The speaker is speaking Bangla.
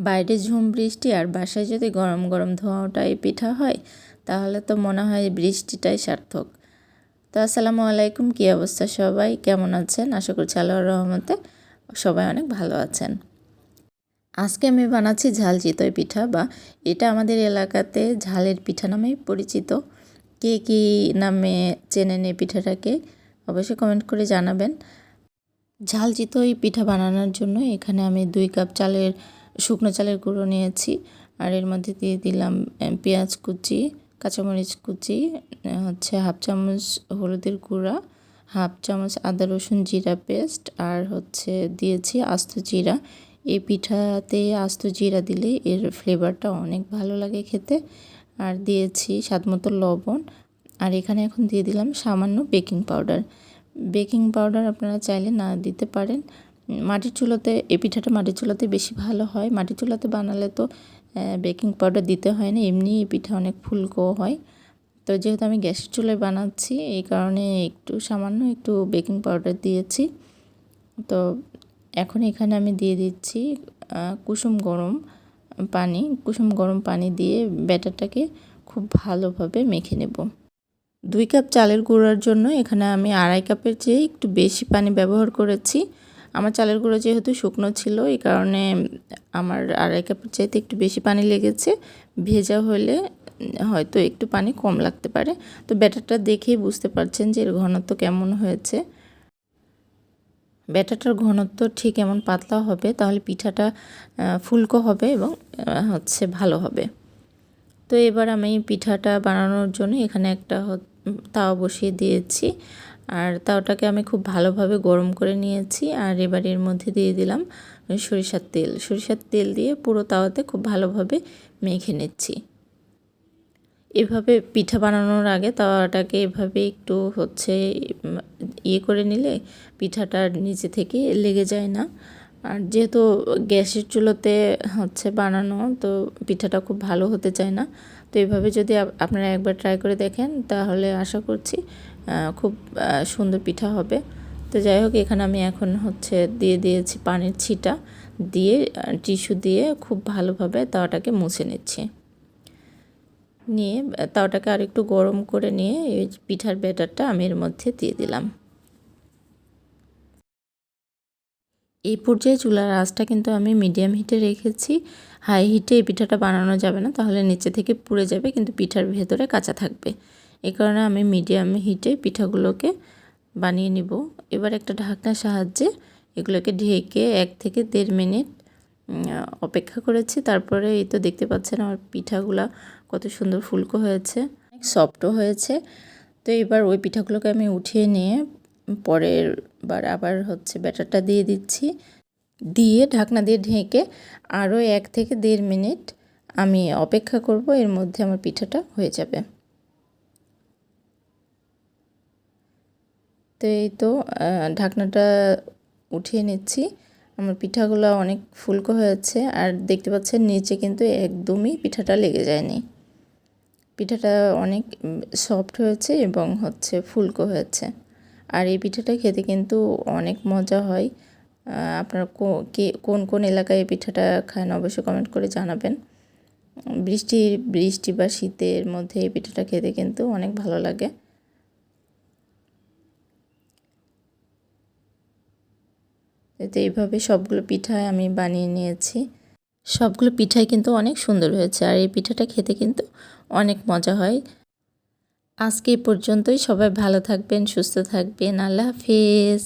বাইরে ঝুম বৃষ্টি আর বাসায় যদি গরম গরম ধোঁয়া ওঠা এই পিঠা হয় তাহলে তো মনে হয় বৃষ্টিটাই সার্থক। তো আসসালামু আলাইকুম, কী অবস্থা সবাই, কেমন আছেন? আশা করছি আল্লাহর রহমতে সবাই অনেক ভালো আছেন। আজকে আমি বানাচ্ছি ঝাল চিতই পিঠা, বা এটা আমাদের এলাকাতে ঝালের পিঠা নামেই পরিচিত। কে কী নামে চেনেন এই পিঠাটাকে অবশ্যই কমেন্ট করে জানাবেন। ঝাল চিতই পিঠা বানানোর জন্য এখানে আমি 2 কাপ শুকনো চালের গুঁড়ো নিয়েছি, আর এর মধ্যে দিয়ে দিলাম পেঁয়াজ কুচি, কাঁচামরিচ কুচি, হচ্ছে হাফ চামচ হলুদের গুঁড়া, হাফ চামচ আদা রসুন জিরা পেস্ট, আর হচ্ছে দিয়েছি আস্ত জিরা। এই পিঠাতে আস্ত জিরা দিলে এর ফ্লেভারটা অনেক ভালো লাগে খেতে। আর দিয়েছি স্বাদমতো লবণ, আর এখানে এখন দিয়ে দিলাম সামান্য বেকিং পাউডার। বেকিং পাউডার আপনারা চাইলে না দিতে পারেন। মাটির চুলাতে এই পিঠাটা মাটির চুলাতে বেশি ভালো হয়। মাটির চুলাতে বানালে তো বেকিং পাউডার দিতে হয় না, এমনি এই পিঠা অনেক ফুলকো হয়। তো যেহেতু আমি গ্যাসের চুলায় বানাচ্ছি এই কারণে সামান্য একটু বেকিং পাউডার দিয়েছি। তো এখন এখানে আমি দিয়ে দিচ্ছি কুসুম গরম পানি দিয়ে ব্যাটারটাকে খুব ভালোভাবে মেখে নেব। 2 কাপ চালের গুঁড়ার জন্য এখানে আমি 2.5 কাপের চেয়ে একটু বেশি পানি ব্যবহার করেছি। আমার চালের গুঁড়ো যেহেতু শুকনো ছিল এই কারণে আমার 2.5 কাপের চাইতে একটু বেশি পানি লেগেছে। ভেজা হলে হয়তো একটু পানি কম লাগতে পারে। তো ব্যাটারটা দেখেই বুঝতে পারছেন যে এর ঘনত্ব কেমন হয়েছে। ব্যাটারটার ঘনত্ব ঠিক এমন পাতলা হবে, তাহলে পিঠাটা ফুলকো হবে এবং হচ্ছে ভালো হবে। তো এবার আমি পিঠাটা বানানোর জন্য এখানে একটা তাওয়া বসিয়ে দিয়েছি, আর তাওয়াটাকে আমি খুব ভালোভাবে গরম করে নিয়েছি। আর এবার এর মধ্যে দিয়ে দিলাম সরিষার তেল দিয়ে পুরো তাওয়াতে খুব ভালোভাবে মেখে নিচ্ছি। এভাবে পিঠা বানানোর আগে তাওয়াটাকে এভাবে একটু করে নিলে পিঠাটা নিচে থেকে লেগে যায় না। আর যেহেতু গ্যাসের চুলোতে বানানো, তো পিঠাটা খুব ভালো হতে চায় না। তো এইভাবে যদি আপনারা একবার ট্রাই করে দেখেন তাহলে আশা করছি খুব সুন্দর পিঠা হবে। তো যাই হোক, এখানে আমি এখন দিয়ে দিয়েছি পানির ছিটা দিয়ে, টিস্যু দিয়ে খুব ভালোভাবে তাওয়াটাকে মুছে নিচ্ছি। নিয়ে তাওয়াটাকে আরেকটু গরম করে নিয়ে এই পিঠার ব্যাটারটা আমি এর মধ্যে দিয়ে দিলাম। এই পর্যায়ে চুলার আঁচটা কিন্তু আমি মিডিয়াম হিটে রেখেছি। হাই হিটে এই পিঠাটা বানানো যাবে না, তাহলে নিচে থেকে পুড়ে যাবে কিন্তু পিঠার ভেতরে কাঁচা থাকবে। এই কারণে আমি মিডিয়াম হিটে পিঠাগুলোকে বানিয়ে নিব। এবার একটা ঢাকনার সাহায্যে এগুলোকে ঢেকে 1 থেকে 1.5 মিনিট অপেক্ষা করেছি। তারপরে এই তো দেখতে পাচ্ছেন আমার পিঠাগুলা কত সুন্দর ফুলকো হয়েছে, অনেক সফটও হয়েছে। তো এবার ওই পিঠাগুলোকে আমি উঠিয়ে নিয়ে পরের বার আবার ব্যাটারটা দিয়ে দিচ্ছি, দিয়ে ঢাকনা দিয়ে ঢেকে আরও 1 থেকে 1.5 মিনিট আমি অপেক্ষা করব। এর মধ্যে আমার পিঠাটা হয়ে যাবে। তো এই তো ঢাকনাটা উঠিয়ে নিচ্ছি। আমার পিঠাগুলো অনেক ফুলকো হয়েছে, আর দেখতে পাচ্ছেন নিচে কিন্তু একদমই পিঠাটা লেগে যায়নি। পিঠাটা অনেক সফট হয়েছে এবং ফুলকো হয়েছে। আর এই পিঠাটা খেতে কিন্তু অনেক মজা হয়। আপনারা কোন কোন এলাকায় এই পিঠাটা খান অবশ্যই কমেন্ট করে জানাবেন। বৃষ্টি বা শীতের মধ্যে এই পিঠাটা খেতে কিন্তু অনেক ভালো লাগে। তো এইভাবে সবগুলো পিঠাই আমি বানিয়ে নিয়েছি। সবগুলো পিঠাই কিন্তু অনেক সুন্দর হয়েছে, আর এই পিঠাটা খেতে কিন্তু অনেক মজা হয়। আজকে এই পর্যন্তই। সবাই ভালো থাকবেন, সুস্থ থাকবেন। আল্লাহ হাফেজ।